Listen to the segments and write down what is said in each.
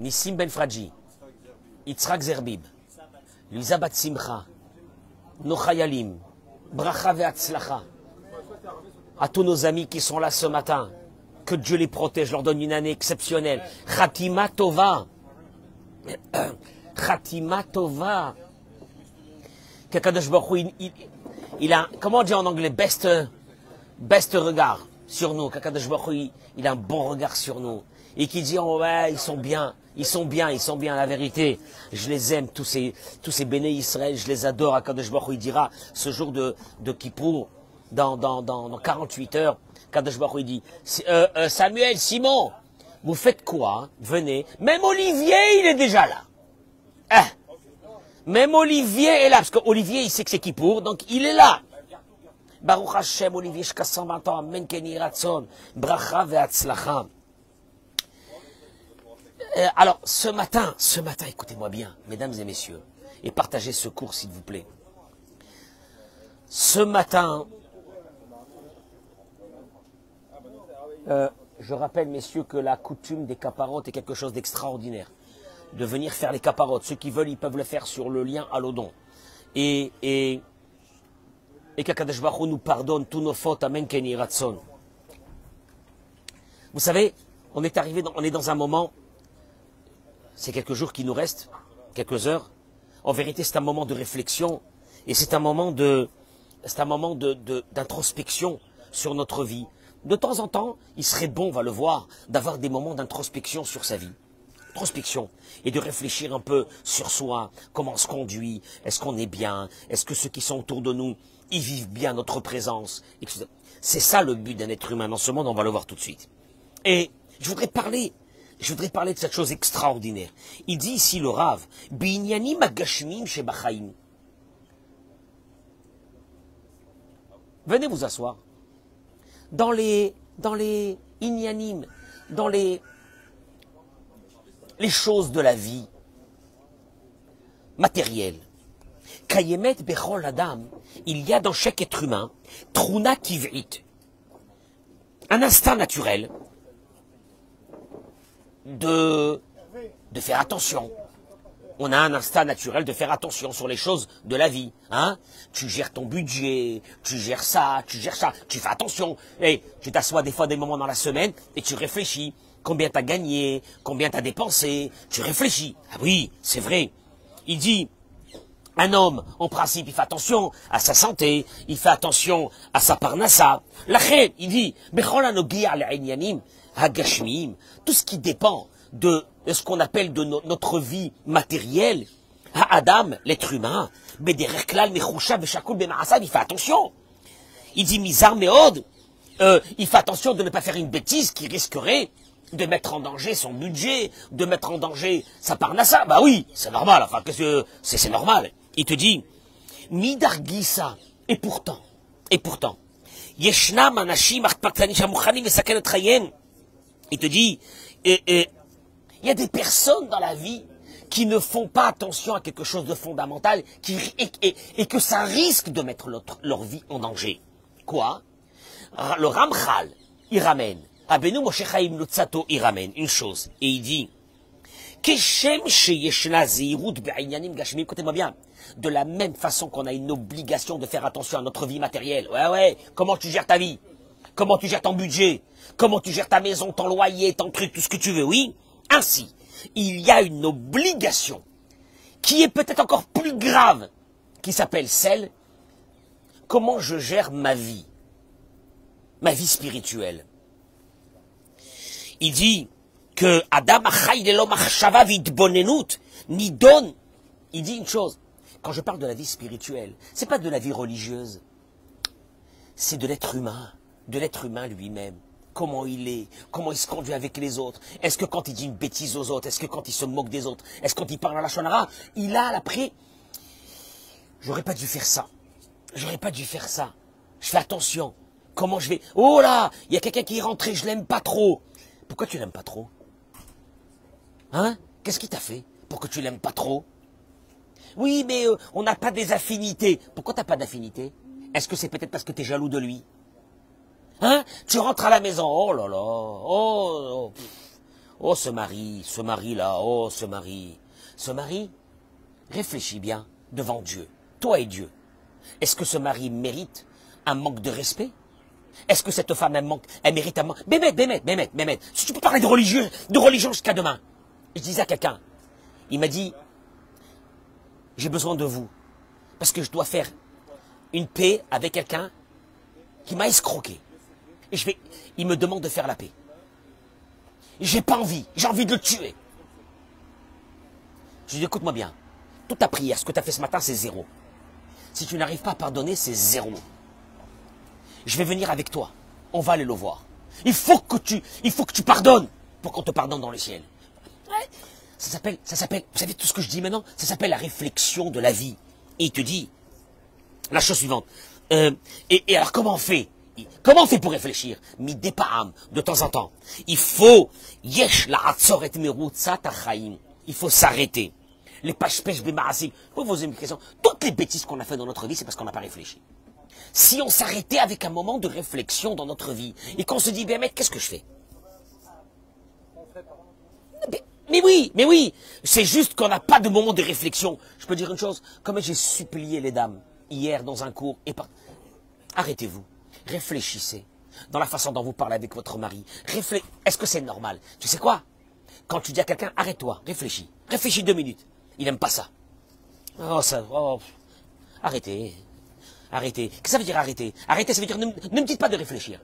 Nissim Ben Fradji, Yitzhak Zerbib, Lisa Bat Simcha, Nochayalim, Bracha Ve'atzlacha, à tous nos amis qui sont là ce matin, que Dieu les protège, leur donne une année exceptionnelle. Khatima Tova. Khatima Tova. Qu'Akadosh Baruch Hu, il a, comment on dit en anglais, best regard sur nous. Qu'Akadosh Baruch Hu, il a un bon regard sur nous. Et qui dit, oh ouais, ils sont bien, la vérité. Je les aime, tous ces béné Israël, je les adore. Akadosh Baruch Hu, il dira, ce jour de Kippour, dans 48 heures, Kadosh Baruch Hu dit, Samuel, Simon, vous faites quoi? Venez. Même Olivier, il est déjà là. Même Olivier est là, parce qu'Olivier, il sait que c'est Kippour, donc il est là. Baruch Hashem, Olivier, jusqu'à 120 ans, Amen, Keni Ratzon, Bracha Ve'atzlacha. Alors, ce matin, écoutez-moi bien, mesdames et messieurs, et partagez ce cours, s'il vous plaît. Ce matin, je rappelle, messieurs, que la coutume des caparotes est quelque chose d'extraordinaire. De venir faire les caparotes. Ceux qui veulent, ils peuvent le faire sur le lien à l'Odon. Et qu'Akadosh Baruch Hu nous pardonne tous nos fautes. Amen, Keni Ratzon. Vous savez, on est dans un moment, c'est quelques jours qui nous restent, quelques heures. En vérité, c'est un moment de réflexion et c'est un moment d'introspection sur notre vie. De temps en temps, il serait bon, on va le voir, d'avoir des moments d'introspection sur sa vie. Introspection. Et de réfléchir un peu sur soi, comment on se conduit, est-ce qu'on est bien, est-ce que ceux qui sont autour de nous, ils vivent bien notre présence. C'est ça le but d'un être humain dans ce monde, on va le voir tout de suite. Et je voudrais parler de cette chose extraordinaire. Il dit ici le Rav, Binyanim agashmim shebachaim. Venez vous asseoir. Dans les inyanim, dans les choses de la vie matérielle. Kayemet bechol adam, il y a dans chaque être humain, truna tiv'it, un instinct naturel de faire attention. On a un instinct naturel de faire attention sur les choses de la vie. Hein? Tu gères ton budget, tu gères ça, tu fais attention. Et tu t'assois des fois des moments dans la semaine et tu réfléchis. Combien tu as gagné, combien tu as dépensé, tu réfléchis. Ah oui, c'est vrai. Il dit, un homme, en principe, il fait attention à sa santé, il fait attention à sa parnassa. Lachet, il dit, tout ce qui dépend de ce qu'on appelle de notre vie matérielle, à Adam, l'être humain, il fait attention. Il dit, Mizar Meod, il fait attention de ne pas faire une bêtise qui risquerait de mettre en danger son budget, de mettre en danger sa parnassa. Bah oui, c'est normal, enfin, c'est normal. Il te dit, Midargisa, et pourtant, Yeshnam Anashim Artpaktani Shamuchanim Vesakenet Chayem. Il te dit, il y a des personnes dans la vie qui ne font pas attention à quelque chose de fondamental et que ça risque de mettre leur vie en danger. Quoi? Le Ramchal, il ramène, Rabbeinu Moshe Chaim Lutzato, il ramène une chose, et il dit, écoutez-moi bien, de la même façon qu'on a une obligation de faire attention à notre vie matérielle. Ouais, comment tu gères ta vie? Comment tu gères ton budget? Comment tu gères ta maison, ton loyer, ton truc, tout ce que tu veux, oui? Ainsi, il y a une obligation qui est peut-être encore plus grave, qui s'appelle celle, comment je gère ma vie spirituelle. Il dit que Adam ni donne. Il dit une chose, quand je parle de la vie spirituelle, c'est pas de la vie religieuse, c'est de l'être humain lui-même. Comment il est, comment il se conduit avec les autres. Est-ce que quand il dit une bêtise aux autres, est-ce que quand il se moque des autres, est-ce que quand il parle à la shonara, il a l'après, j'aurais pas dû faire ça. Je fais attention. Comment je vais, oh là, il y a quelqu'un qui est rentré, je l'aime pas trop. Pourquoi tu l'aimes pas trop? Hein? Qu'est-ce qu'il t'a fait pour que tu l'aimes pas trop? Oui, mais on n'a pas des affinités. Pourquoi t'as pas d'affinité? Est-ce que c'est peut-être parce que tu es jaloux de lui? Hein? Tu rentres à la maison, oh là là, Oh, ce mari-là, oh, ce mari. Ce mari, réfléchis bien devant Dieu, toi et Dieu. Est-ce que ce mari mérite un manque de respect? Est-ce que cette femme, elle mérite un manque? Bémet, si tu peux parler de religion jusqu'à demain. Je disais à quelqu'un, il m'a dit, j'ai besoin de vous, parce que je dois faire une paix avec quelqu'un qui m'a escroqué. Et il me demande de faire la paix. J'ai pas envie, j'ai envie de le tuer. Je lui dis, écoute-moi bien, toute ta prière, ce que tu as fait ce matin, c'est 0. Si tu n'arrives pas à pardonner, c'est 0. Je vais venir avec toi, on va aller le voir. Il faut que tu pardonnes pour qu'on te pardonne dans le ciel. Ouais. Ça s'appelle, vous savez tout ce que je dis maintenant, ça s'appelle la réflexion de la vie. Et il te dit, la chose suivante, et alors comment on fait? Comment on fait pour réfléchir? Midé pa'am, de temps en temps. Il faut, yesh la hatzoret merutzat hachaim. Il faut s'arrêter. Les pashpesh b'ma'asim. Vous posez une question. Toutes les bêtises qu'on a fait dans notre vie, c'est parce qu'on n'a pas réfléchi. Si on s'arrêtait avec un moment de réflexion dans notre vie, et qu'on se dit, ben mec, qu'est-ce que je fais? Mais oui, c'est juste qu'on n'a pas de moment de réflexion. Je peux dire une chose, comme j'ai supplié les dames hier dans un cours, arrêtez-vous. Réfléchissez dans la façon dont vous parlez avec votre mari. Est-ce que c'est normal? Tu sais quoi? Quand tu dis à quelqu'un, arrête-toi, réfléchis. Réfléchis 2 minutes. Il n'aime pas ça. Arrêtez. Qu'est-ce que ça veut dire arrêter? Arrêter, ça veut dire ne me dites pas de réfléchir.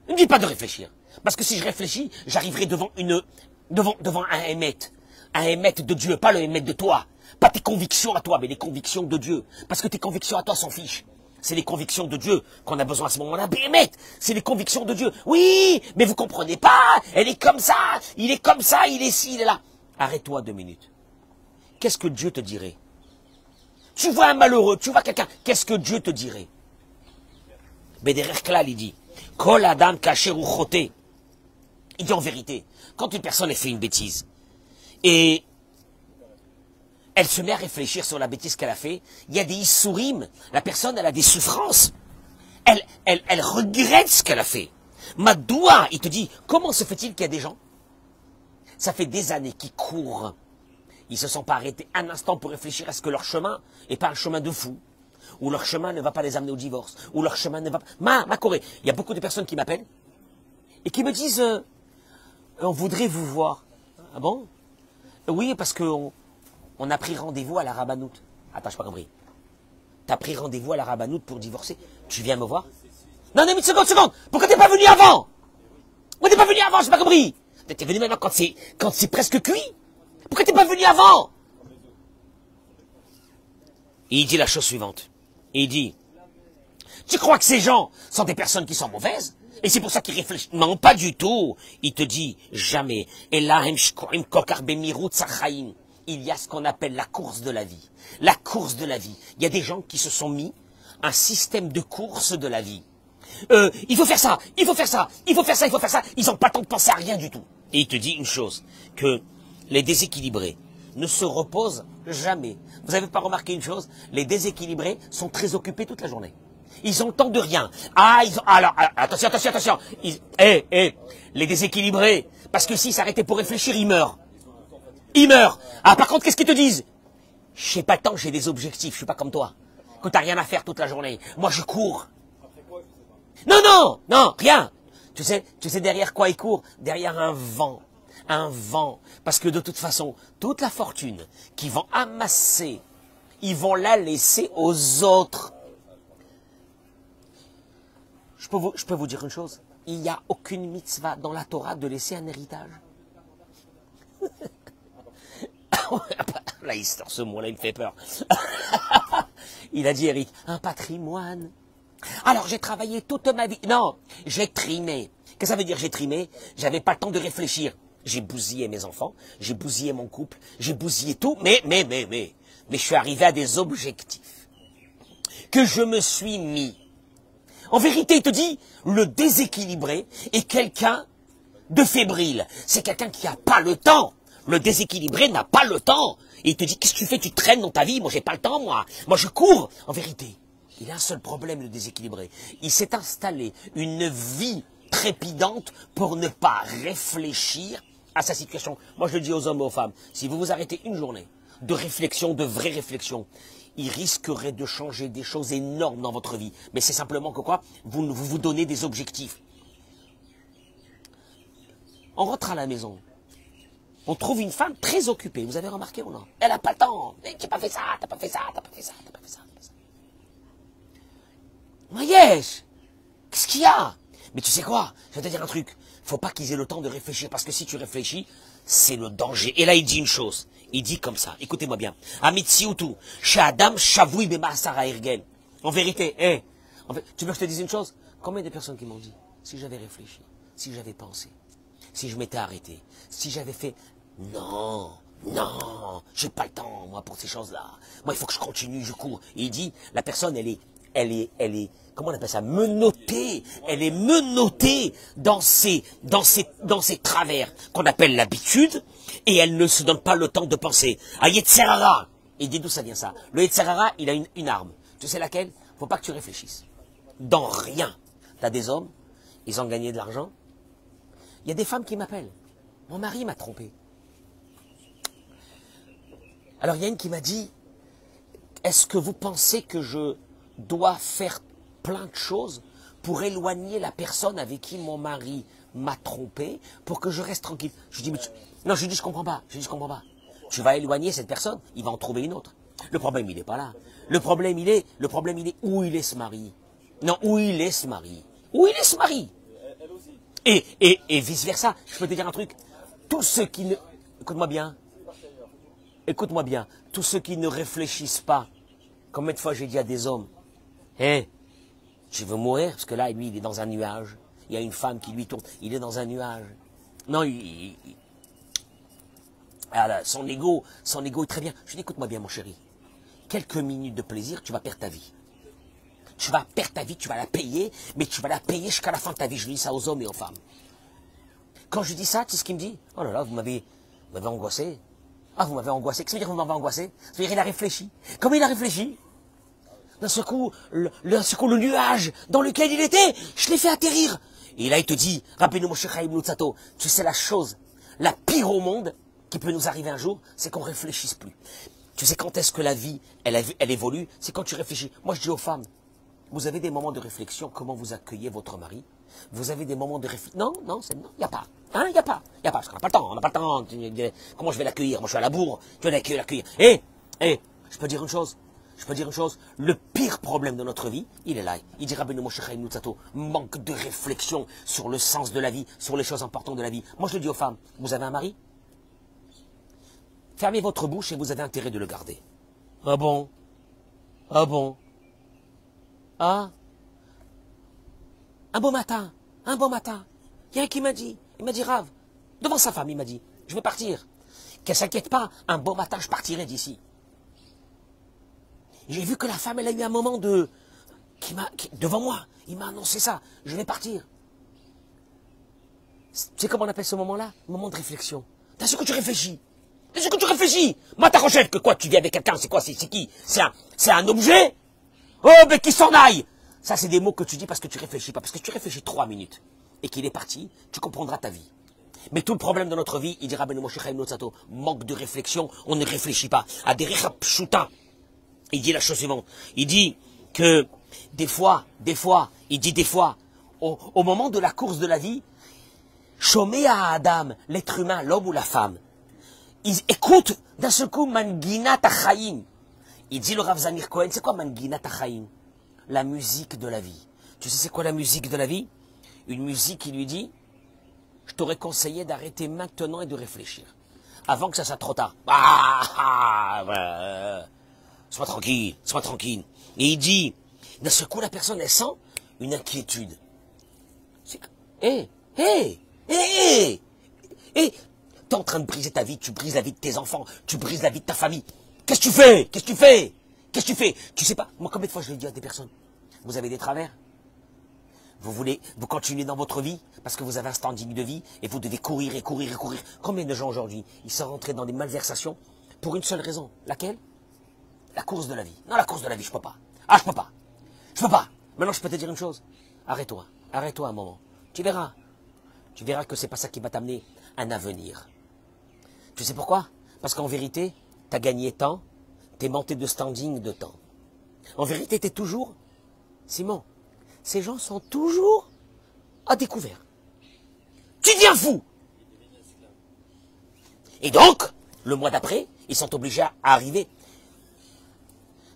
Ne me dites pas de réfléchir. Parce que si je réfléchis, j'arriverai devant un émette de Dieu, pas le émette de toi. Pas tes convictions à toi, mais les convictions de Dieu. Parce que tes convictions à toi s'en fichent. C'est les convictions de Dieu qu'on a besoin à ce moment-là. Bémet, c'est les convictions de Dieu. Oui, mais vous comprenez pas, elle est comme ça, il est comme ça, il est ci, il est là. Arrête-toi 2 minutes. Qu'est-ce que Dieu te dirait? Tu vois un malheureux, tu vois quelqu'un, qu'est-ce que Dieu te dirait? Bederer Klal, il dit, Kol Adam Kasher ou Choté. Il dit en vérité, quand une personne a fait une bêtise, et elle se met à réfléchir sur la bêtise qu'elle a fait, il y a des issourim, la personne, elle a des souffrances. Elle regrette ce qu'elle a fait. Madoua, il te dit, comment se fait-il qu'il y a des gens, ça fait des années qu'ils courent, ils ne se sont pas arrêtés un instant pour réfléchir à ce que leur chemin n'est pas un chemin de fou, ou leur chemin ne va pas les amener au divorce, ou leur chemin ne va pas... Ma Corée, il y a beaucoup de personnes qui m'appellent, et qui me disent, on voudrait vous voir. Ah bon? Oui, parce qu'on a pris rendez-vous à la rabbanoute. Attends, je n'ai pas compris. Tu as pris rendez-vous à la rabbanoute pour divorcer? Tu viens me voir? Non, mais seconde. Pourquoi t'es pas venu avant? Pourquoi t'es pas venu avant? J'ai pas compris. T'es venu maintenant quand c'est presque cuit? Pourquoi t'es pas venu avant? Et il dit la chose suivante. Il dit, tu crois que ces gens sont des personnes qui sont mauvaises? Et c'est pour ça qu'ils réfléchissent? Non, pas du tout. Il te dit, jamais. Et là, il y a ce qu'on appelle la course de la vie. La course de la vie. Il y a des gens qui se sont mis un système de course de la vie. Il faut faire ça, il faut faire ça, il faut faire ça, il faut faire ça. Ils n'ont pas le temps de penser à rien du tout. Et il te dit une chose, que les déséquilibrés ne se reposent jamais. Vous n'avez pas remarqué une chose? Les déséquilibrés sont très occupés toute la journée. Ils ont le temps de rien. Alors, attention. Les déséquilibrés, parce que s'ils s'arrêtaient pour réfléchir, ils meurent. Ah, par contre, qu'est-ce qu'ils te disent? J'ai pas le temps, j'ai des objectifs, je suis pas comme toi. Que t'as rien à faire toute la journée. Moi, je cours. Non, rien. Tu sais derrière quoi ils courent? Derrière un vent. Un vent. Parce que de toute façon, toute la fortune qu'ils vont amasser, ils vont la laisser aux autres. Je peux vous dire une chose. Il n'y a aucune mitzvah dans la Torah de laisser un héritage. Là, il sort ce mot-là, il me fait peur. Il a dit, Eric, un patrimoine. Alors, j'ai travaillé toute ma vie. Non, j'ai trimé. Qu'est-ce que ça veut dire, j'ai trimé? J'avais pas le temps de réfléchir. J'ai bousillé mes enfants, j'ai bousillé mon couple, j'ai bousillé tout, mais je suis arrivé à des objectifs que je me suis mis. En vérité, il te dit, le déséquilibré est quelqu'un de fébrile. C'est quelqu'un qui n'a pas le temps. Le déséquilibré n'a pas le temps. Et il te dit, qu'est-ce que tu fais? Tu traînes dans ta vie. Moi, j'ai pas le temps, moi. Moi, je cours. En vérité, il a un seul problème, le déséquilibré. Il s'est installé une vie trépidante pour ne pas réfléchir à sa situation. Moi, je le dis aux hommes et aux femmes, si vous vous arrêtez une journée de réflexion, de vraie réflexion, il risquerait de changer des choses énormes dans votre vie. Mais c'est simplement que quoi? Vous donnez des objectifs. On rentre à la maison. On trouve une femme très occupée. Vous avez remarqué ou non? Elle n'a pas le temps. Tu n'as pas fait ça, tu n'as pas fait ça, tu n'as pas fait ça, tu n'as pas fait ça. Maïesh, qu'est-ce qu'il y a? Mais tu sais quoi? Je vais te dire un truc. Faut pas qu'ils aient le temps de réfléchir, parce que si tu réfléchis, c'est le danger. Et là, il dit une chose. Il dit comme ça. Écoutez-moi bien. Amitsiutu, chez Adam, Shavui, Bema, Sarah, Irgen. En vérité, tu veux que je te dise une chose? Combien de personnes qui m'ont dit, si j'avais réfléchi, si j'avais pensé, si je m'étais arrêté, si j'avais fait, non, j'ai pas le temps, moi, pour ces choses-là. Moi, il faut que je continue, je cours. Et il dit, la personne, elle est, comment on appelle ça, menottée. Elle est menottée dans ses travers qu'on appelle l'habitude, et elle ne se donne pas le temps de penser. À Yetzerara. Il dit d'où ça vient ça? Le Yetzerara, il a une arme. Tu sais laquelle? Faut pas que tu réfléchisses. Dans rien. T'as des hommes, ils ont gagné de l'argent. Il y a des femmes qui m'appellent. Mon mari m'a trompé. Alors il y a une qui m'a dit, est-ce que vous pensez que je dois faire plein de choses pour éloigner la personne avec qui mon mari m'a trompé, pour que je reste tranquille? Je dis, non, je dis, je comprends pas. Je comprends pas. Tu vas éloigner cette personne, il va en trouver une autre. Le problème, il n'est pas là. Le problème, il est où il est ce mari. Non, où il est ce mari. Où il est ce mari. Et vice versa. Je peux te dire un truc. Tous ceux qui ne, écoute-moi bien, tous ceux qui ne réfléchissent pas, combien de fois j'ai dit à des hommes, tu veux mourir? Parce que là, lui, il est dans un nuage. Il y a une femme qui lui tourne. Il est dans un nuage. Non, son ego est très bien. Je dis, écoute-moi bien, mon chéri. Quelques minutes de plaisir, tu vas perdre ta vie. Tu vas perdre ta vie, tu vas la payer, mais tu vas la payer jusqu'à la fin de ta vie. Je dis ça aux hommes et aux femmes. Quand je dis ça, tu sais ce qu'il me dit? Oh là là, vous m'avez angoissé. Ah, vous m'avez angoissé. Qu'est-ce que ça veut dire que vous m'avez angoissé? Ça veut dire qu'il a réfléchi. Comment il a réfléchi? D'un seul coup, le nuage dans lequel il était, je l'ai fait atterrir. Et là, il te dit, Rabbeinu Moshe Chaim Luzzatto, tu sais la chose, la pire au monde, qui peut nous arriver un jour, c'est qu'on réfléchisse plus. Tu sais quand est-ce que la vie, elle évolue? C'est quand tu réfléchis. Moi, je dis aux femmes, vous avez des moments de réflexion, comment vous accueillez votre mari? Vous avez des moments de réflexion? Non, il n'y a pas. Il n'y a pas. Parce qu'on n'a pas le temps, Comment je vais l'accueillir? Moi, je suis à la bourre, je vais l'accueillir. Je peux dire une chose. Le pire problème de notre vie, il est là. Il dit Rabbeinu Moshe Chaim Luzzatto, manque de réflexion sur le sens de la vie, sur les choses importantes de la vie. Moi, je le dis aux femmes, vous avez un mari? Fermez votre bouche et vous avez intérêt de le garder. Ah bon? Ah? Un beau matin, il y a un qui m'a dit, Rav, devant sa femme, il m'a dit, je vais partir. Qu'elle s'inquiète pas, un beau matin, je partirai d'ici. J'ai vu que la femme, elle a eu un moment devant moi, il m'a annoncé ça, je vais partir. Tu sais comment on appelle ce moment-là? Moment de réflexion. T'as ce que tu réfléchis. Moi, ta rochette, que quoi, tu viens avec quelqu'un, c'est quoi, c'est qui? C'est un objet? Oh, mais qu'il s'en aille! Ça, c'est des mots que tu dis parce que tu réfléchis pas. Parce que tu réfléchis 3 minutes et qu'il est parti, tu comprendras ta vie. Mais tout le problème de notre vie, il dira Rabbeinu Moshe Chaim Luzzatto, manque de réflexion, on ne réfléchit pas. À des pshuta. Il dit la chose suivante. Il dit que des fois, au moment de la course de la vie, Shomé à Adam, l'être humain, l'homme ou la femme, ils écoutent d'un seul coup Manginat HaChaim. Il dit le Rav Zamir Cohen, c'est quoi Manginat HaChaim? La musique de la vie. Tu sais c'est quoi la musique de la vie? Une musique qui lui dit, je t'aurais conseillé d'arrêter maintenant et de réfléchir. Avant que ça soit trop tard. Sois tranquille. Et il dit, d'un seul coup la personne elle sent une inquiétude. T'es en train de briser ta vie, tu brises la vie de tes enfants, tu brises la vie de ta famille. Qu'est-ce que tu fais? Tu sais pas, moi combien de fois je l'ai dit à des personnes, vous avez des travers, vous continuez dans votre vie, parce que vous avez un standing de vie, et vous devez courir. Combien de gens aujourd'hui, ils sont rentrés dans des malversations, pour une seule raison, laquelle? La course de la vie. Non, la course de la vie, je peux pas. Je peux pas. Maintenant, je peux te dire une chose, arrête-toi un moment, tu verras que c'est pas ça qui va t'amener un avenir. Tu sais pourquoi? Parce qu'en vérité, tu as gagné temps, tu es monté de standing de temps. En vérité, tu es toujours... Simon, ces gens sont toujours à découvert. Tu deviens fou. Et donc, le mois d'après, ils sont obligés à arriver.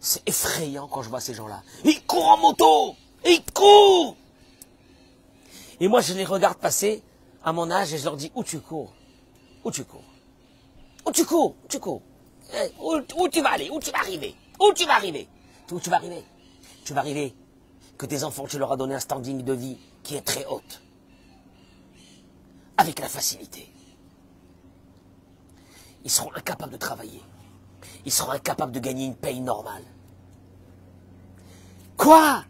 C'est effrayant quand je vois ces gens-là. Ils courent en moto. Ils courent. Et moi, je les regarde passer à mon âge et je leur dis, où tu cours? Où tu cours? Où tu cours? Où tu cours? Où tu vas aller? Où tu vas arriver? Où tu vas arriver? Où tu vas arriver? Tu vas arriver que tes enfants, tu leur as donné un standing de vie qui est très haute. Avec la facilité. Ils seront incapables de travailler. Ils seront incapables de gagner une paye normale. Quoi?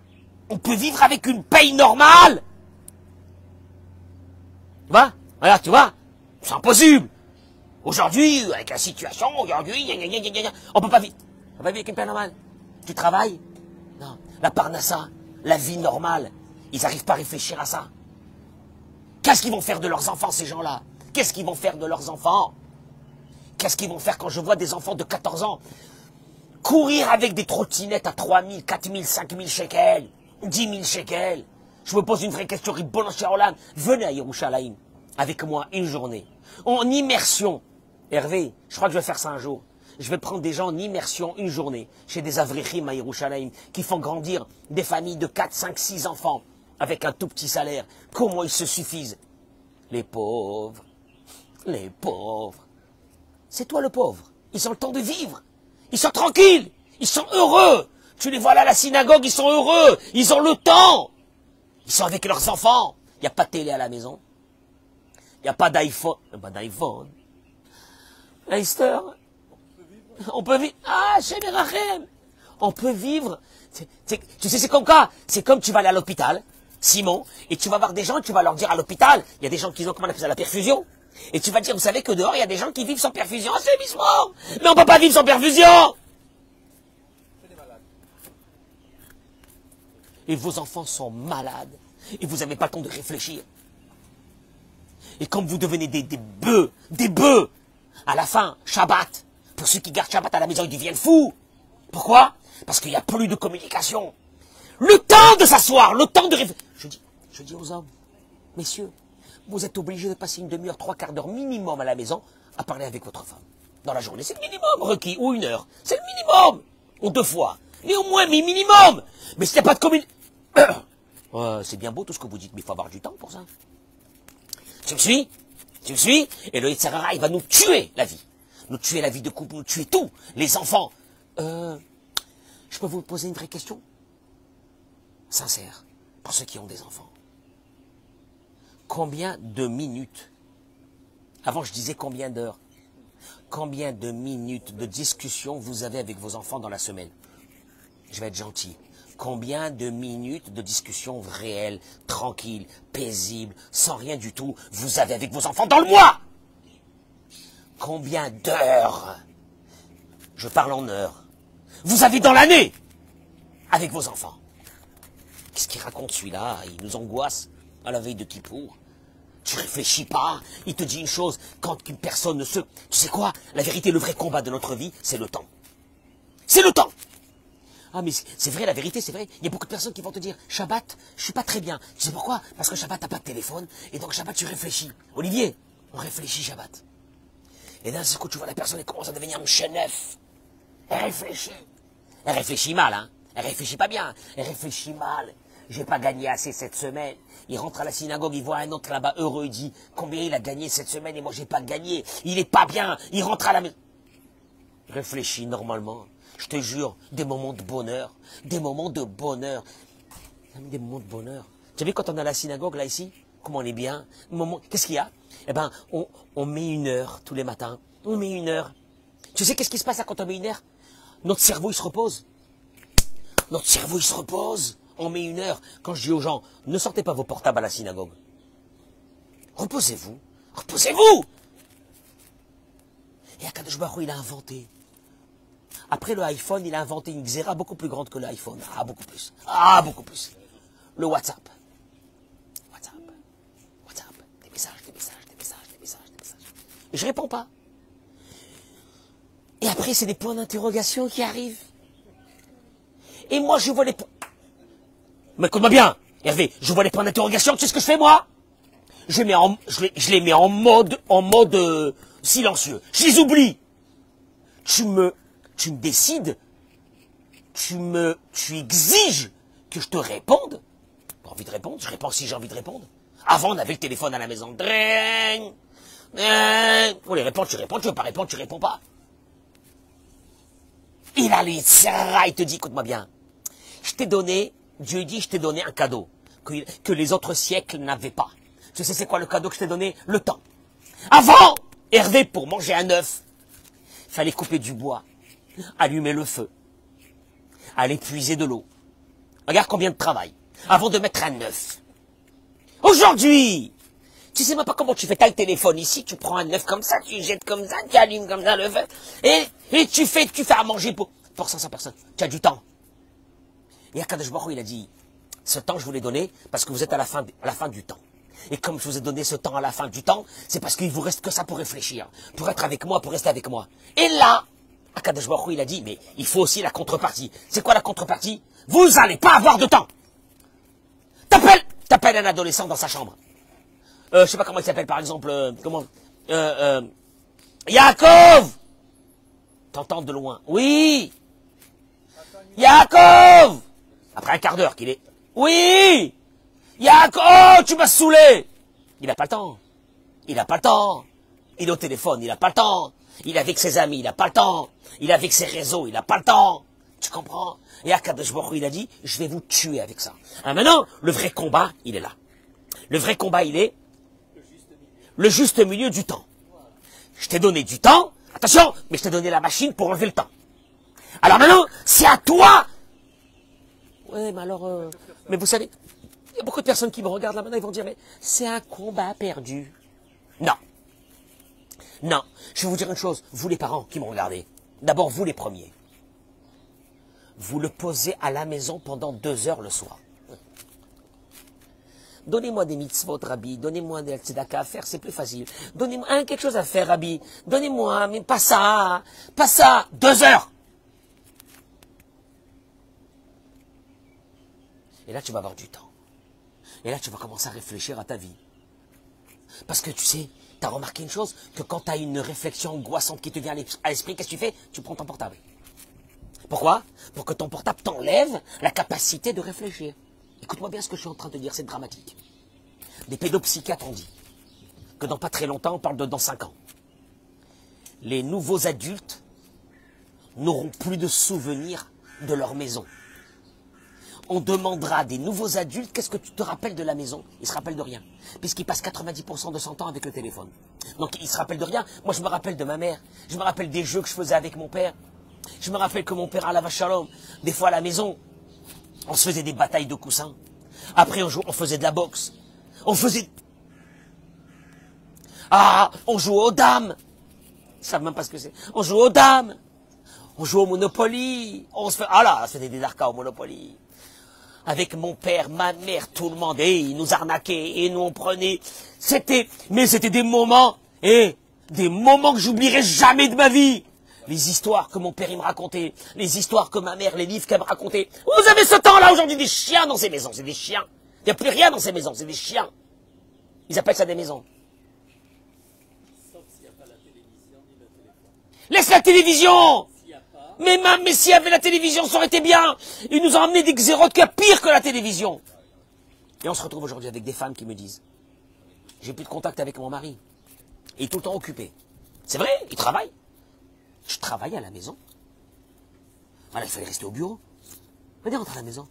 On peut vivre avec une paye normale? Tu vois? Regarde, tu vois? C'est impossible. Aujourd'hui, avec la situation, aujourd'hui, on peut pas vivre. On peut pas vivre avec une paye normale. Tu travailles? Non. La parnassa, la vie normale, ils n'arrivent pas à réfléchir à ça. Qu'est-ce qu'ils vont faire de leurs enfants, ces gens-là? Qu'est-ce qu'ils vont faire de leurs enfants? Qu'est-ce qu'ils vont faire quand je vois des enfants de 14 ans courir avec des trottinettes à 3 000, 4 000, 5 000 shekels, 10 000 shekels? Je me pose une vraie question, Ribbon Shaolam. Venez à Yerushalayim avec moi une journée, en immersion. Hervé, je crois que je vais faire ça un jour. Je vais prendre des gens en immersion une journée chez des avrichim à Yerushalayim qui font grandir des familles de 4, 5, 6 enfants avec un tout petit salaire. Comment ils se suffisent? Les pauvres, les pauvres. C'est toi le pauvre. Ils ont le temps de vivre. Ils sont tranquilles. Ils sont heureux. Tu les vois là à la synagogue, ils sont heureux. Ils ont le temps. Ils sont avec leurs enfants. Il n'y a pas de télé à la maison. Il n'y a pas d'iPhone. Pas d'iPhone. Leister. On peut vivre. Ah, chez Merachem. On peut vivre. Tu sais, c'est comme quoi? C'est comme tu vas aller à l'hôpital, Simon, et tu vas voir des gens et tu vas leur dire à l'hôpital, il y a des gens qui ont, comment on appelle ça, la perfusion. Et tu vas dire, vous savez que dehors, il y a des gens qui vivent sans perfusion. Ah, c'est bizarre. Mais on ne peut pas vivre sans perfusion. Et vos enfants sont malades. Et vous n'avez pas le temps de réfléchir. Et comme vous devenez des bœufs, à la fin, Shabbat, pour ceux qui gardent Shabbat à la maison, ils deviennent fous. Pourquoi? Parce qu'il n'y a plus de communication. Le temps de s'asseoir, le temps de réfléchir. Je dis aux hommes, messieurs, vous êtes obligés de passer une demi-heure, 3/4 d'heure minimum à la maison à parler avec votre femme. Dans la journée, c'est le minimum requis, ou 1 heure. C'est le minimum. Ou 2 fois. Mais au moins, mais minimum. Mais s'il n'y a pas de communication... c'est bien beau tout ce que vous dites, mais il faut avoir du temps pour ça. Tu me suis? Tu me suis? Et le Yitzhara, il va nous tuer la vie. Nous tuer la vie de couple, nous tuer tout. Les enfants. Je peux vous poser une vraie question? Sincère. Pour ceux qui ont des enfants. Combien de minutes, avant je disais combien d'heures, combien de minutes de discussion vous avez avec vos enfants dans la semaine? Je vais être gentil. Combien de minutes de discussion réelle, tranquille, paisible, sans rien du tout, vous avez avec vos enfants dans le mois? Combien d'heures, je parle en heures, vous avez dans l'année avec vos enfants? Qu'est-ce qu'il raconte celui-là? Il nous angoisse à la veille de Kippour. Tu réfléchis pas, il te dit une chose, quand une personne ne se... Tu sais quoi? La vérité, le vrai combat de notre vie, c'est le temps. C'est le temps. Ah mais c'est vrai, la vérité, c'est vrai. Il y a beaucoup de personnes qui vont te dire, Shabbat, je suis pas très bien. Tu sais pourquoi? Parce que Shabbat, t'as pas de téléphone, et donc Shabbat, tu réfléchis. Olivier, on réfléchit Shabbat. Et d'un seul coup, tu vois la personne, elle commence à devenir un chenef. Elle réfléchit. Elle réfléchit mal, hein. Elle réfléchit pas bien. Elle réfléchit mal. J'ai pas gagné assez cette semaine. Il rentre à la synagogue, il voit un autre là-bas heureux, il dit combien il a gagné cette semaine et moi j'ai pas gagné. Il est pas bien. Il rentre à la maison. Réfléchis normalement. Je te jure, des moments de bonheur. Des moments de bonheur. Des moments de bonheur. Tu as vu quand on est à la synagogue là ici? Comment on est bien? Qu'est-ce qu'il y a? Eh ben, on met 1 heure tous les matins. On met 1 heure. Tu sais qu'est-ce qui se passe là quand on met 1 heure? Notre cerveau il se repose. Notre cerveau il se repose. On met 1 heure. Quand je dis aux gens, ne sortez pas vos portables à la synagogue. Reposez-vous. Reposez-vous. Et Akadosh Baruch Hu, il a inventé. Après le iPhone, il a inventé une xéra beaucoup plus grande que l'iPhone. Ah, beaucoup plus. Ah, beaucoup plus. Le WhatsApp. WhatsApp. WhatsApp. Des messages, des messages, des messages, des messages, des Je réponds pas. Et après, c'est des points d'interrogation qui arrivent. Et moi, je vois les points... Mais écoute-moi bien, Hervé, je vois les points d'interrogation, tu sais ce que je fais, moi? Je les mets en mode silencieux. Je les oublie. Tu me décides, tu exiges que je te réponde. Pas envie de répondre, je réponds si j'ai envie de répondre. Avant, on avait le téléphone à la maison. Dring, pour les répondre, tu réponds, tu veux pas répondre, tu réponds pas. Il a les serra, il te dit, écoute-moi bien, je t'ai donné, Dieu dit, je t'ai donné un cadeau que les autres siècles n'avaient pas. Tu sais c'est quoi le cadeau que je t'ai donné? Le temps. Avant, Hervé, pour manger un œuf, il fallait couper du bois, allumer le feu, aller puiser de l'eau. Regarde combien de travail, avant de mettre un œuf. Aujourd'hui, tu sais même pas comment tu fais. T'as le téléphone ici, tu prends un œuf comme ça, tu jettes comme ça, tu allumes comme ça le feu, et tu fais à manger pour 500 personnes. Tu as du temps. Et Akadosh Baruch Hu, il a dit, ce temps je vous l'ai donné parce que vous êtes à la fin du temps. Et comme je vous ai donné ce temps à la fin du temps, c'est parce qu'il vous reste que ça pour réfléchir, pour être avec moi, pour rester avec moi. Et là, Akadosh Baruch Hu, il a dit, mais il faut aussi la contrepartie. C'est quoi la contrepartie? Vous n'allez pas avoir de temps. T'appelles un adolescent dans sa chambre. Je sais pas comment il s'appelle, par exemple, Yaakov! T'entends de loin. Oui! Yaakov! Après un quart d'heure qu'il est. Oui! Yaakov! Oh, tu m'as saoulé! Il n'a pas le temps. Il n'a pas le temps. Il est au téléphone, il n'a pas le temps. Il est avec ses amis, il n'a pas le temps. Il est avec ses réseaux, il n'a pas le temps. Tu comprends? Et Akadosh Baruch Hu, il a dit, je vais vous tuer avec ça. Ah, maintenant, le vrai combat, il est là. Le vrai combat, il est le juste milieu du temps. Je t'ai donné du temps, attention, mais je t'ai donné la machine pour enlever le temps. Alors maintenant, c'est à toi. Ouais, mais alors, mais vous savez, il y a beaucoup de personnes qui me regardent là maintenant, ils vont dire, mais c'est un combat perdu. Non. Non. Je vais vous dire une chose, vous les parents qui me regardez, d'abord vous les premiers. Vous le posez à la maison pendant 2 heures le soir. Donnez-moi des mitzvot, Rabbi. Donnez-moi des tzedaka à faire, c'est plus facile. Donnez-moi quelque chose à faire, Rabbi. Donnez-moi, mais pas ça. Pas ça. 2 heures. Et là, tu vas avoir du temps. Et là, tu vas commencer à réfléchir à ta vie. Parce que tu sais, tu as remarqué une chose, que quand tu as une réflexion angoissante qui te vient à l'esprit, qu'est-ce que tu fais? Tu prends ton portable. Pourquoi? Pour que ton portable t'enlève la capacité de réfléchir. Écoute-moi bien ce que je suis en train de dire, c'est dramatique. Des pédopsychiatres ont dit que dans pas très longtemps, on parle de dans 5 ans, les nouveaux adultes n'auront plus de souvenirs de leur maison. On demandera des nouveaux adultes, qu'est-ce que tu te rappelles de la maison? Ils se rappellent de rien, puisqu'ils passent 90% de son temps avec le téléphone. Donc ils se rappellent de rien. Moi je me rappelle de ma mère, je me rappelle des jeux que je faisais avec mon père. Je me rappelle que mon père à la vache shalom, des fois à la maison, on se faisait des batailles de coussins. Après, on faisait de la boxe. On faisait... Ah, on jouait aux dames. Ils savent même pas ce que c'est. On jouait aux dames. On jouait au Monopoly. On se fait... Ah là, c'était des arcades au Monopoly. Avec mon père, ma mère, tout le monde. Et ils nous arnaquaient. Et nous, on prenait... Mais c'était des moments... des moments que j'oublierai jamais de ma vie. Les histoires que mon père il me racontait, les histoires que ma mère, les livres qu'elle me racontait. Vous avez ce temps-là aujourd'hui, des chiens dans ces maisons, c'est des chiens. Il n'y a plus rien dans ces maisons, c'est des chiens. Ils appellent ça des maisons. Sauf s'il n'y a pas la télévision ni le téléphone. Laisse la télévision. Mais s'il y avait la télévision, ça aurait été bien. Ils nous ont amené des xérotes qui est pire que la télévision. Et on se retrouve aujourd'hui avec des femmes qui me disent, j'ai plus de contact avec mon mari. Il est tout le temps occupé. C'est vrai, il travaille. Je travaille à la maison. Voilà, il fallait rester au bureau. Venez rentrer à la maison.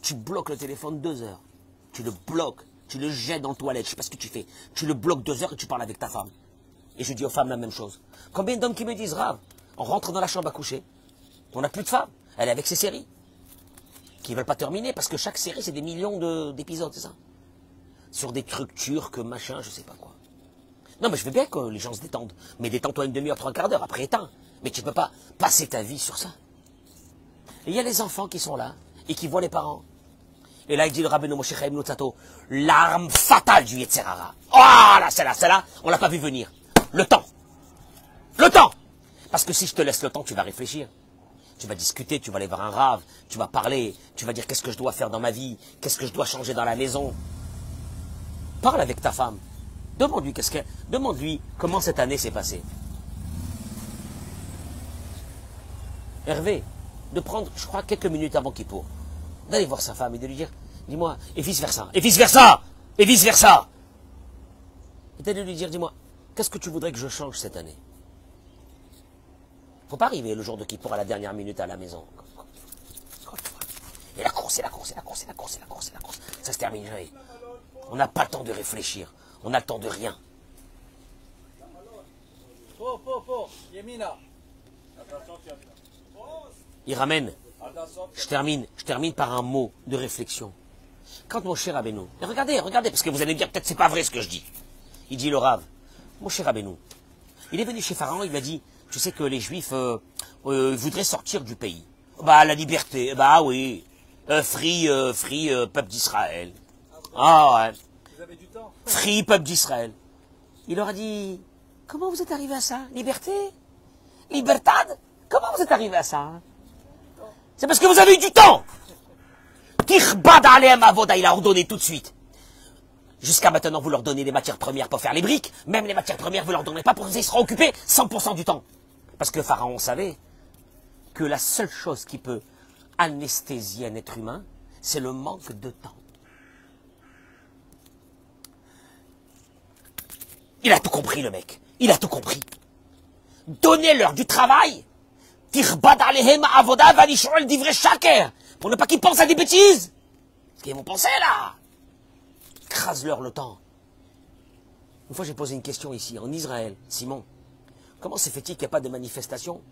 Tu bloques le téléphone 2 heures. Tu le bloques. Tu le jettes dans le toilette. Je sais pas ce que tu fais. Tu le bloques 2 heures et tu parles avec ta femme. Et je dis aux femmes la même chose. Combien d'hommes qui me disent, Rav, on rentre dans la chambre à coucher. On n'a plus de femmes. Elle est avec ses séries. Qui ne veulent pas terminer parce que chaque série, c'est des millions d'épisodes, c'est ça. Sur des trucs turcs, machin, je sais pas quoi. Non, mais je veux bien que les gens se détendent. Mais détends-toi une demi-heure, 3/4 d'heure, après éteins. Mais tu ne peux pas passer ta vie sur ça. Et il y a les enfants qui sont là, et qui voient les parents. Et là, il dit le Rabbeinu Moshe Chaim Luzzatto, l'arme fatale du Yetzer Hara. Oh là, celle-là, on l'a pas vu venir. le temps. Le temps. Parce que si je te laisse le temps, tu vas réfléchir. Tu vas discuter, tu vas aller voir un rave, tu vas parler, tu vas dire qu'est-ce que je dois faire dans ma vie, qu'est-ce que je dois changer dans la maison. Parle avec ta femme. Demande-lui comment cette année s'est passée. Hervé, de prendre, je crois, quelques minutes avant Kippour, d'aller voir sa femme et de lui dire, dis-moi, et vice-versa, et vice-versa, et vice-versa. Et d'aller lui dire, dis-moi, qu'est-ce que tu voudrais que je change cette année? Faut pas arriver le jour de Kippour à la dernière minute à la maison. Et la course, et la course, et la course, et la course, et la course, et la course. Ça se termine jamais. On n'a pas le temps de réfléchir. On a le temps de rien. Il ramène. Je termine par un mot de réflexion. Quand mon cher Rabbeinu, et regardez, parce que vous allez me dire peut-être c'est pas vrai ce que je dis. Il dit le Rav, mon cher Rabbeinu, il est venu chez Pharaon, il lui a dit, tu sais que les Juifs voudraient sortir du pays. Bah la liberté, bah oui, free peuple d'Israël. Ah ouais. Vous avez du temps. Free peuple d'Israël. Il leur a dit, comment vous êtes arrivé à ça? Liberté? Libertad? Comment vous êtes arrivé à ça? C'est parce que vous avez eu du temps. Tirbad Aleem Avoda, il a ordonné tout de suite. Jusqu'à maintenant, vous leur donnez les matières premières pour faire les briques. Même les matières premières, vous leur donnez pas pour qu'ils seront occupés 100% du temps. Parce que Pharaon savait que la seule chose qui peut anesthésier un être humain, c'est le manque de temps. Il a tout compris, le mec. Il a tout compris. Donnez-leur du travail. Tirbad Alehem Avoda Vanishol d'ivre shaker. Pour ne pas qu'ils pensent à des bêtises. Ce qu'ils vont penser là. Crase-leur le temps. Une fois j'ai posé une question ici, en Israël. Simon, comment se fait-il qu'il n'y a pas de manifestation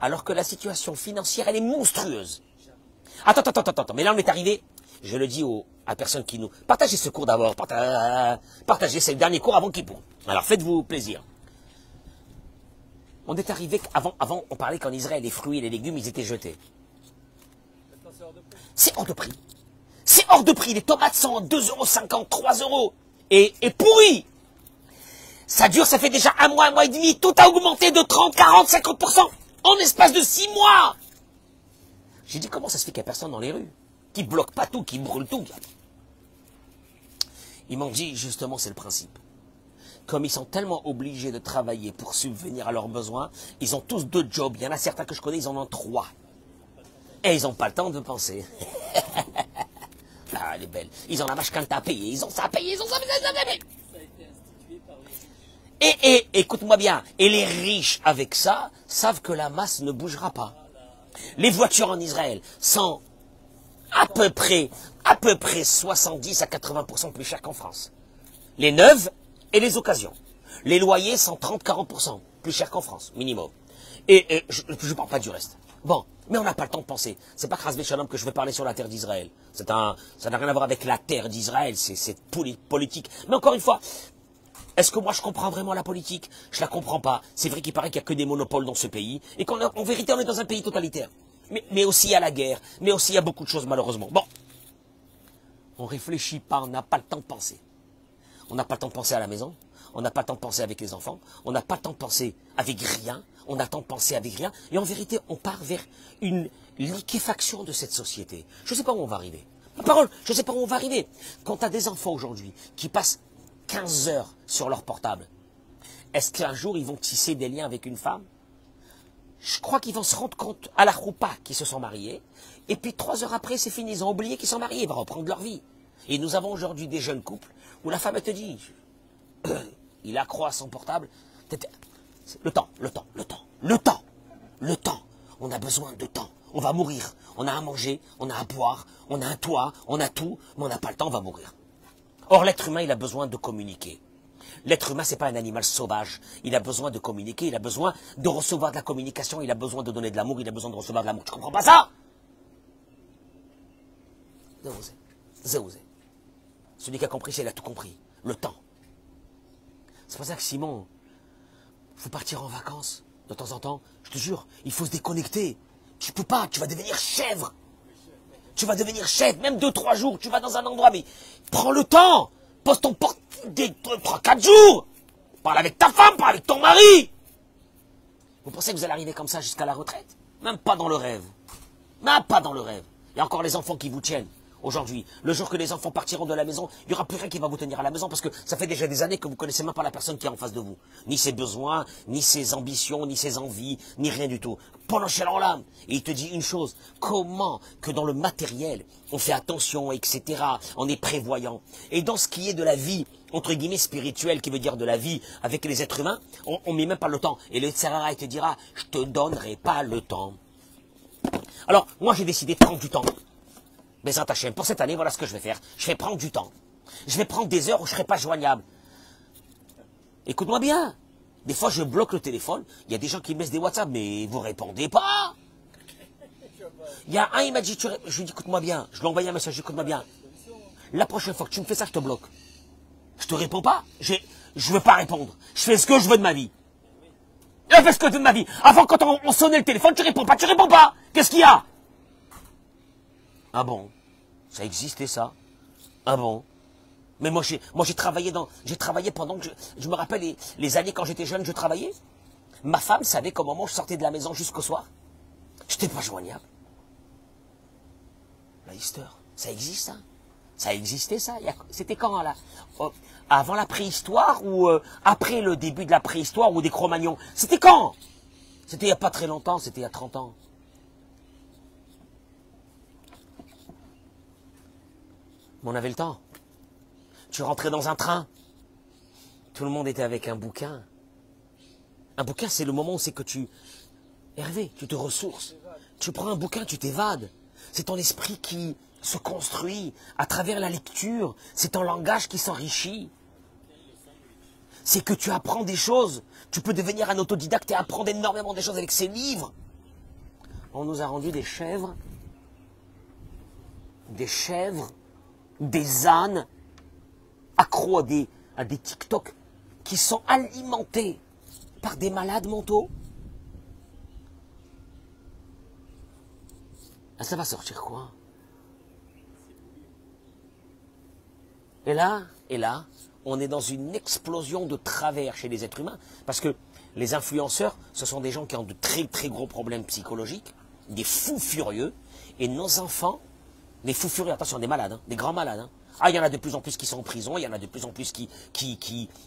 alors que la situation financière, elle est monstrueuse? Attends, mais là on est arrivé, je le dis à personne qui nous... Partagez ce cours d'abord, partagez, c'est le dernier cours avant Kippour. Alors faites-vous plaisir. On est arrivé, avant on parlait qu'en Israël, les fruits et les légumes, ils étaient jetés. C'est hors de prix. C'est hors de prix. Les tomates sont 2,50 €, 3 €. Et pourries. Ça dure, ça fait déjà un mois et demi. Tout a augmenté de 30, 40, 50% en espace de 6 mois. J'ai dit, comment ça se fait qu'il n'y a personne dans les rues? Qui bloque pas tout, qui brûle tout? Ils m'ont dit, justement, c'est le principe. Comme ils sont tellement obligés de travailler pour subvenir à leurs besoins, ils ont tous 2 jobs. Il y en a certains que je connais, ils en ont 3. Et ils n'ont pas le temps de penser. Ah, elle est belle. Ils ont la vache quand à payer. Ils ont ça à payer. Ils ont ça à payer. Et écoute-moi bien. Et les riches, avec ça, savent que la masse ne bougera pas. Les voitures en Israël sont à peu près 70 à 80% plus chères qu'en France. Les neuves et les occasions. Les loyers sont 30-40% plus chers qu'en France, minimum. Et je ne parle pas du reste. Bon, mais on n'a pas le temps de penser. C'est pas Chas Shalom que je veux parler sur la terre d'Israël. Ça n'a rien à voir avec la terre d'Israël, c'est politique. Mais encore une fois, est-ce que moi je comprends vraiment la politique? Je la comprends pas. C'est vrai qu'il paraît qu'il n'y a que des monopoles dans ce pays, et qu'en vérité on est dans un pays totalitaire. Mais aussi il y a la guerre, mais aussi il y a beaucoup de choses malheureusement. Bon, on réfléchit pas, on n'a pas le temps de penser. On n'a pas le temps de penser à la maison, on n'a pas le temps de penser avec les enfants, on n'a pas le temps de penser avec rien, on a le temps de penser avec rien, et en vérité, on part vers une liquéfaction de cette société. Je ne sais pas où on va arriver. Ma parole, je ne sais pas où on va arriver. Quand tu as des enfants aujourd'hui qui passent 15 heures sur leur portable, est-ce qu'un jour ils vont tisser des liens avec une femme? Je crois qu'ils vont se rendre compte à la roupa qu'ils se sont mariés, et puis 3 heures après, c'est fini, ils ont oublié qu'ils sont mariés, ils vont reprendre leur vie. Et nous avons aujourd'hui des jeunes couples où la femme elle te dit, il accroît son portable, le temps. On a besoin de temps. On va mourir. On a à manger, on a à boire, on a un toit, on a tout, mais on n'a pas le temps, on va mourir. Or, l'être humain, il a besoin de communiquer. L'être humain, c'est pas un animal sauvage. Il a besoin de communiquer, il a besoin de recevoir de la communication, il a besoin de donner de l'amour, il a besoin de recevoir de l'amour. Tu comprends pas ça? Zéosé. Celui qui a compris, c'est il a tout compris. Le temps. C'est pour ça que Simon, il faut partir en vacances de temps en temps. Je te jure, il faut se déconnecter. Tu peux pas, tu vas devenir chèvre. Tu vas devenir chèvre, même 2-3 jours. Tu vas dans un endroit, mais prends le temps. Pose ton porte 3-4 jours. Parle avec ta femme, parle avec ton mari. Vous pensez que vous allez arriver comme ça jusqu'à la retraite? Même pas dans le rêve. Même pas dans le rêve. Il y a encore les enfants qui vous tiennent. Aujourd'hui, le jour que les enfants partiront de la maison, il n'y aura plus rien qui va vous tenir à la maison parce que ça fait déjà des années que vous ne connaissez même pas la personne qui est en face de vous. Ni ses besoins, ni ses ambitions, ni ses envies, ni rien du tout. Penché dans l'âme. Et il te dit une chose, comment que dans le matériel, on fait attention, etc. On est prévoyant. Et dans ce qui est de la vie, entre guillemets spirituelle, qui veut dire de la vie avec les êtres humains, on met même pas le temps. Et le Tsarara, il te dira, je te donnerai pas le temps. Alors, moi j'ai décidé de prendre du temps. Bezrat Hashem, pour cette année, voilà ce que je vais faire. Je vais prendre du temps. Je vais prendre des heures où je ne serai pas joignable. Écoute-moi bien. Des fois, je bloque le téléphone. Il y a des gens qui me laissent des WhatsApp, mais vous répondez pas. Il y a un, il m'a dit, je lui dis, écoute-moi bien. Je lui ai envoyé un message, écoute-moi bien. La prochaine fois que tu me fais ça, je te bloque. Je te réponds pas. Je ne veux pas répondre. Je fais ce que je veux de ma vie. Je fais ce que je veux de ma vie. Avant, quand on sonnait le téléphone, tu réponds pas, tu réponds pas. Qu'est-ce qu'il y a? Ah bon? Ça existait ça? Ah bon? Mais moi j'ai travaillé pendant que je me rappelle les années quand j'étais jeune, je travaillais. Ma femme savait qu'au moment où je sortais de la maison jusqu'au soir, je n'étais pas joignable. La histoire, ça existe ça? Ça existait ça? C'était quand là? Avant la préhistoire ou après le début de la préhistoire ou des Cro-Magnons? C'était quand? C'était il n'y a pas très longtemps, c'était il y a 30 ans. Mais on avait le temps. Tu rentrais dans un train. Tout le monde était avec un bouquin. Un bouquin, c'est le moment où c'est que tu... Hervé, tu te ressources. Tu prends un bouquin, tu t'évades. C'est ton esprit qui se construit à travers la lecture. C'est ton langage qui s'enrichit. C'est que tu apprends des choses. Tu peux devenir un autodidacte et apprendre énormément de choses avec ces livres. On nous a rendu des chèvres. Des ânes accros à des TikTok qui sont alimentés par des malades mentaux. Ah, ça va sortir quoi? Et là, on est dans une explosion de travers chez les êtres humains parce que les influenceurs, ce sont des gens qui ont de très très gros problèmes psychologiques, des fous furieux, et nos enfants, des fous furieux, attention, des malades, hein, des grands malades. Hein. Ah, il y en a de plus en plus qui sont en prison, il y en a de plus en plus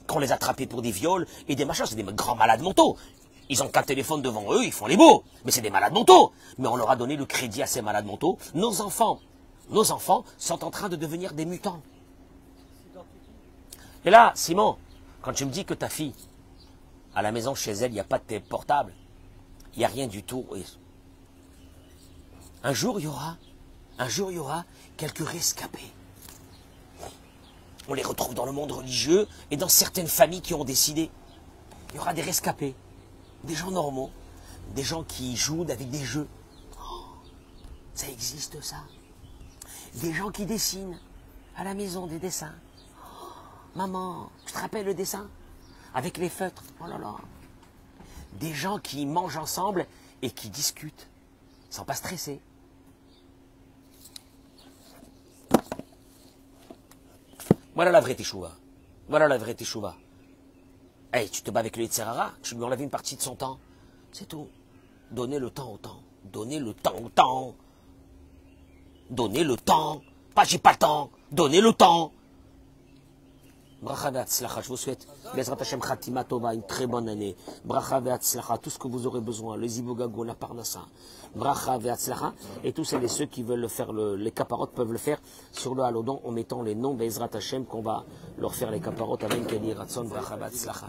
qu'on les attrapés pour des viols et des machins, c'est des grands malades mentaux. Ils n'ont qu'un téléphone devant eux, ils font les beaux, mais c'est des malades mentaux. Mais on leur a donné le crédit à ces malades mentaux. Nos enfants sont en train de devenir des mutants. Et là, Simon, quand tu me dis que ta fille, à la maison chez elle, il n'y a pas de portable, il n'y a rien du tout. Un jour, il y aura quelques rescapés. On les retrouve dans le monde religieux et dans certaines familles qui ont décidé. Il y aura des rescapés, des gens normaux, des gens qui jouent avec des jeux. Oh, ça existe ça. Des gens qui dessinent à la maison des dessins. Oh, maman, tu te rappelles le dessin? Avec les feutres. Oh là là. Des gens qui mangent ensemble et qui discutent sans pas stresser. Voilà la vraie teshuva. Voilà la vraie teshuva. Hey, tu te bats avec le Yetzirara, tu lui enlèves une partie de son temps. C'est tout. Donnez le temps au temps. Donnez le temps au temps. Donnez le temps. Pas j'ai pas le temps. Donnez le temps. Bracha ve'atzlacha, je vous souhaite, Bezrat Hashem Khatima Tova, une très bonne année. Bracha ve'atzlacha, tout ce que vous aurez besoin, le zivugago, la parnassa. Bracha ve'atzlacha, et tous ceux qui veulent le faire, les caparotes peuvent le faire sur le halodon en mettant les noms Bezrat Hashem qu'on va leur faire les caparotes avec Kedi Ratson, Bracha ve'atzlacha.